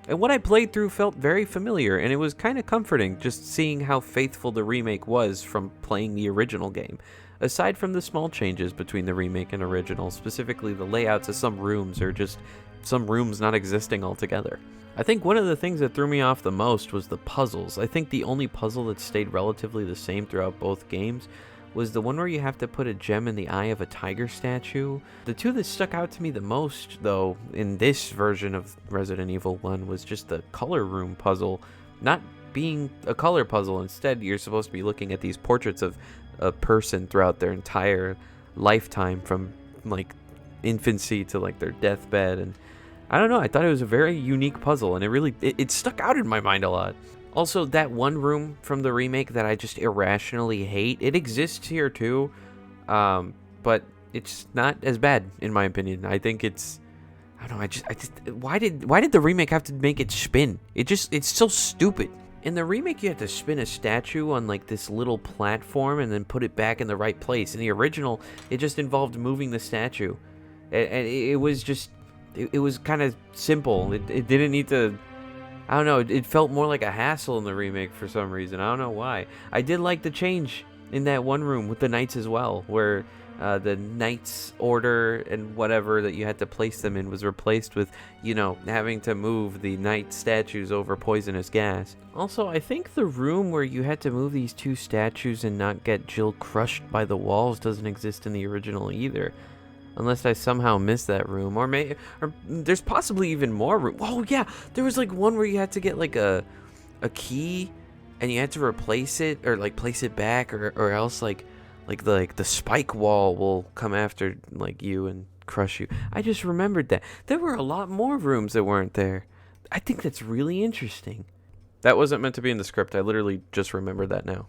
And what I played through felt very familiar, and it was kind of comforting just seeing how faithful the remake was from playing the original game. Aside from the small changes between the remake and original, specifically the layouts of some rooms or just some rooms not existing altogether. I think one of the things that threw me off the most was the puzzles. I think the only puzzle that stayed relatively the same throughout both games was the one where you have to put a gem in the eye of a tiger statue. The two that stuck out to me the most, though, in this version of Resident Evil 1 was just the color room puzzle not being a color puzzle. Instead, you're supposed to be looking at these portraits of a person throughout their entire lifetime from, like, infancy to, like, their deathbed. And I don't know, I thought it was a very unique puzzle, and it stuck out in my mind a lot. Also, that one room from the remake that I just irrationally hate, it exists here too, but it's not as bad in my opinion. I think it's, I don't know, why did the remake have to make it spin? It's so stupid. In the remake, you had to spin a statue on like this little platform and then put it back in the right place. In the original, it just involved moving the statue, and it was just, it was kind of simple. It didn't need to. I don't know, it felt more like a hassle in the remake for some reason. I don't know why. I did like the change in that one room with the knights as well, where the knights order and whatever that you had to place them in was replaced with, having to move the knight statues over poisonous gas. Also, I think the room where you had to move these two statues and not get Jill crushed by the walls doesn't exist in the original either. Unless I somehow missed that room, or there's possibly even more room. Oh yeah, there was like one where you had to get like a key, and you had to replace it or like place it back, or else like the spike wall will come after like you and crush you. I just remembered that there were a lot more rooms that weren't there. I think that's really interesting. That wasn't meant to be in the script. I literally just remembered that now.